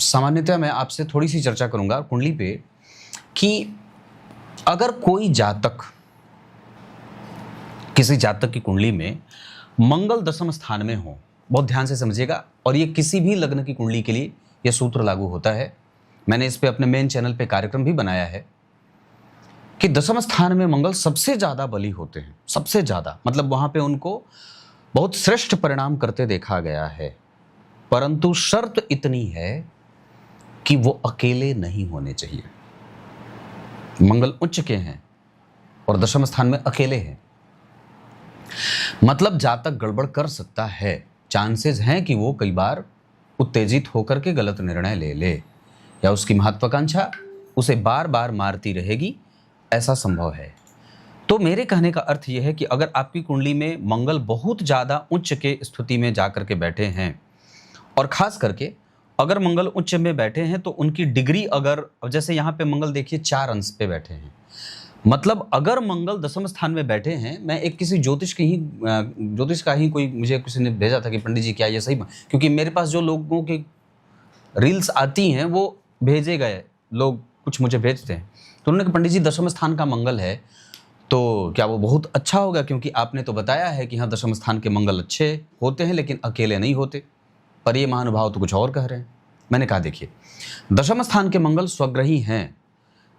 सामान्यतः मैं आपसे थोड़ी सी चर्चा करूंगा कुंडली पे कि अगर कोई जातक, किसी जातक की कुंडली में मंगल दशम स्थान में हो, बहुत ध्यान से समझिएगा, और ये किसी भी लग्न की कुंडली के लिए यह सूत्र लागू होता है। मैंने इस पे अपने मेन चैनल पे कार्यक्रम भी बनाया है कि दशम स्थान में मंगल सबसे ज्यादा बली होते हैं, सबसे ज्यादा, मतलब वहां पे उनको बहुत श्रेष्ठ परिणाम करते देखा गया है। परंतु शर्त इतनी है कि वो अकेले नहीं होने चाहिए। मंगल उच्च के हैं और दशम स्थान में अकेले हैं, मतलब जातक गड़बड़ कर सकता है। चांसेस हैं कि वो कई बार उत्तेजित होकर के गलत निर्णय ले ले, या उसकी महत्वाकांक्षा उसे बार बार मारती रहेगी, ऐसा संभव है। तो मेरे कहने का अर्थ यह है कि अगर आपकी कुंडली में मंगल बहुत ज़्यादा उच्च के स्थिति में जाकर के बैठे हैं, और खास करके अगर मंगल उच्च में बैठे हैं तो उनकी डिग्री, अगर जैसे यहाँ पे मंगल देखिए 4 अंश पे बैठे हैं, मतलब अगर मंगल दशम स्थान में बैठे हैं, मैं एक किसी ज्योतिष का ही कोई, मुझे किसी ने भेजा था कि पंडित जी क्या ये सही, क्योंकि मेरे पास जो लोगों की रील्स आती हैं वो भेजे गए लोग कुछ मुझे भेजते हैं, तो उन्होंने कहा पंडित जी दशम स्थान का मंगल है तो क्या वो बहुत अच्छा होगा, क्योंकि आपने तो बताया है कि हाँ दशम स्थान के मंगल अच्छे होते हैं लेकिन अकेले नहीं होते, पर ये महानुभाव तो कुछ और कह रहे हैं। मैंने कहा देखिए, दशम स्थान के मंगल स्वग्रही हैं,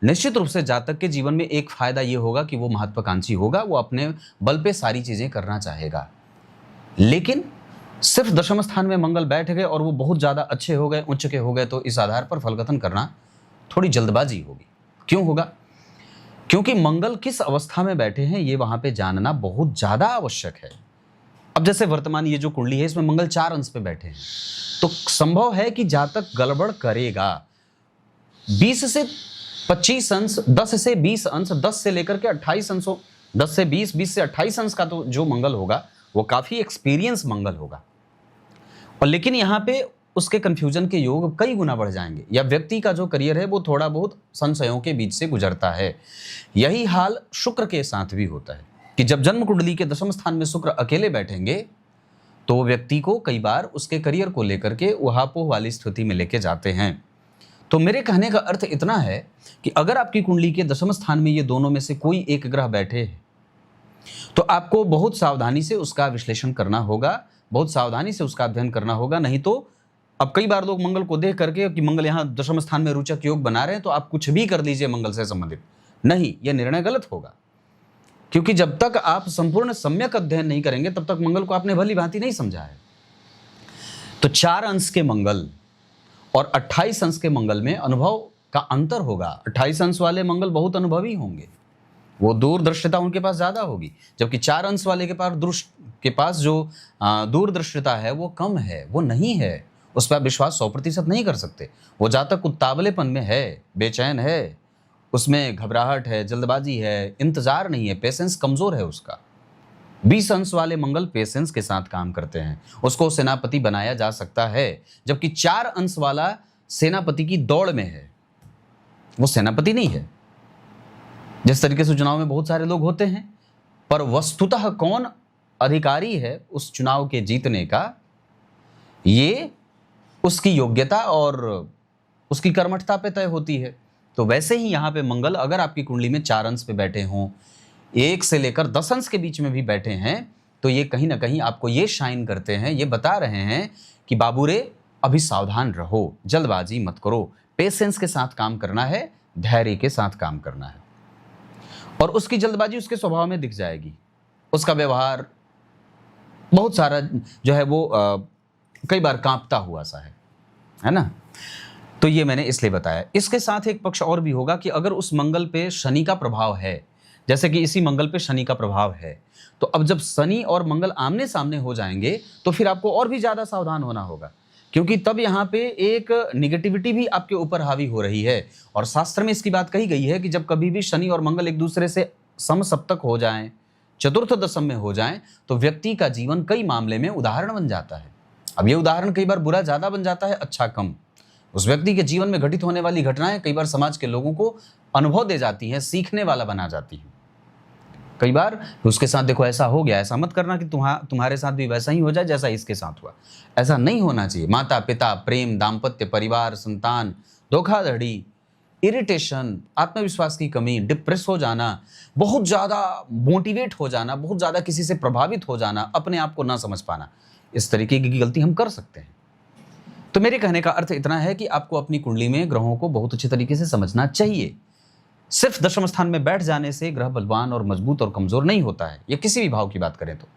निश्चित रूप से जातक के जीवन में एक फायदा ये होगा कि वो महत्वाकांक्षी होगा, वो अपने बल पे सारी चीजें करना चाहेगा। लेकिन सिर्फ दशम स्थान में मंगल बैठ गए और वो बहुत ज्यादा अच्छे हो गए, उच्च के हो गए, तो इस आधार पर फलकथन करना थोड़ी जल्दबाजी होगी। क्यों होगा? क्योंकि मंगल किस अवस्था में बैठे हैं ये वहां पे जानना बहुत ज्यादा आवश्यक है। अब जैसे वर्तमान ये जो कुंडली है इसमें मंगल 4 अंश पे बैठे हैं, तो संभव है कि जातक गड़बड़ करेगा। 20 से 25 अंश, 10 से 20 अंश, 10 से लेकर के 28 अंशों, 10 से 20, 20 से 28 अंश का तो जो मंगल होगा वो काफी एक्सपीरियंस मंगल होगा, और लेकिन यहाँ पे उसके कंफ्यूजन के योग कई गुना बढ़ जाएंगे, या व्यक्ति का जो करियर है वो थोड़ा बहुत संशयों के बीच से गुजरता है। यही हाल शुक्र के साथ भी होता है कि जब जन्म कुंडली के दशम स्थान में शुक्र अकेले बैठेंगे तो व्यक्ति को कई बार उसके करियर को लेकर के उहापोह वाली स्थिति में लेके जाते हैं। तो मेरे कहने का अर्थ इतना है कि अगर आपकी कुंडली के दशम स्थान में ये दोनों में से कोई एक ग्रह बैठे हैं तो आपको बहुत सावधानी से उसका विश्लेषण करना होगा, बहुत सावधानी से उसका अध्ययन करना होगा। नहीं तो अब कई बार लोग मंगल को देख करके कि मंगल यहाँ दशम स्थान में रोचक योग बना रहे हैं तो आप कुछ भी कर लीजिए मंगल से संबंधित, नहीं, यह निर्णय गलत होगा। क्योंकि जब तक आप संपूर्ण सम्यक अध्ययन नहीं करेंगे तब तक मंगल को आपने भली भांति नहीं समझा है। तो 4 अंश के मंगल और 28 अंश के मंगल में अनुभव का अंतर होगा। 28 अंश वाले मंगल बहुत अनुभवी होंगे, वो दूरदृष्टता उनके पास ज्यादा होगी, जबकि 4 अंश वाले के पास जो दूरदृष्टता है वो कम है, वो नहीं है, उस पर आप विश्वास 100% नहीं कर सकते। वो जातक उतावलेपन में है, बेचैन है, उसमें घबराहट है, जल्दबाजी है, इंतजार नहीं है, पेशेंस कमजोर है उसका। 20 अंश वाले मंगल पेशेंस के साथ काम करते हैं, उसको सेनापति बनाया जा सकता है, जबकि 4 अंश वाला सेनापति की दौड़ में है, वो सेनापति नहीं है। जिस तरीके से चुनाव में बहुत सारे लोग होते हैं, पर वस्तुतः कौन अधिकारी है उस चुनाव के जीतने का, ये उसकी योग्यता और उसकी कर्मठता पे तय होती है। तो वैसे ही यहाँ पे मंगल अगर आपकी कुंडली में 4 अंश पे बैठे हों, 1 से लेकर 10 अंश के बीच में भी बैठे हैं, तो ये कहीं ना कहीं आपको ये शाइन करते हैं, ये बता रहे हैं कि बाबू रे अभी सावधान रहो, जल्दबाजी मत करो, पेशेंस के साथ काम करना है, धैर्य के साथ काम करना है। और उसकी जल्दबाजी उसके स्वभाव में दिख जाएगी, उसका व्यवहार बहुत सारा जो है वो कई बार कांपता हुआ सा है ना। तो ये मैंने इसलिए बताया। इसके साथ एक पक्ष और भी होगा कि अगर उस मंगल पे शनि का प्रभाव है, जैसे कि इसी मंगल पे शनि का प्रभाव है, तो अब जब शनि और मंगल आमने सामने हो जाएंगे तो फिर आपको और भी ज्यादा सावधान होना होगा, क्योंकि तब यहाँ पे एक निगेटिविटी भी आपके ऊपर हावी हो रही है। और शास्त्र में इसकी बात कही गई है कि जब कभी भी शनि और मंगल एक दूसरे से समसप्तक हो जाएं, चतुर्थ दशम में हो जाएं, तो व्यक्ति का जीवन कई मामले में उदाहरण बन जाता है। अब ये उदाहरण कई बार बुरा ज्यादा बन जाता है, अच्छा कम। उस व्यक्ति के जीवन में घटित होने वाली घटनाएं कई बार समाज के लोगों को अनुभव दे जाती हैं, सीखने वाला बना जाती हैं। कई बार उसके साथ देखो ऐसा हो गया, ऐसा मत करना कि तुम्हारे साथ भी वैसा ही हो जाए जैसा इसके साथ हुआ। ऐसा नहीं होना चाहिए। माता पिता, प्रेम, दाम्पत्य, परिवार, संतान, धोखाधड़ी, इरिटेशन, आत्मविश्वास की कमी, डिप्रेस हो जाना, बहुत ज़्यादा मोटिवेट हो जाना, बहुत ज़्यादा किसी से प्रभावित हो जाना, अपने आप को ना समझ पाना, इस तरीके की गलती हम कर सकते हैं। तो मेरे कहने का अर्थ इतना है कि आपको अपनी कुंडली में ग्रहों को बहुत अच्छे तरीके से समझना चाहिए। सिर्फ दशम स्थान में बैठ जाने से ग्रह बलवान और मजबूत और कमजोर नहीं होता है, या किसी भी भाव की बात करें तो।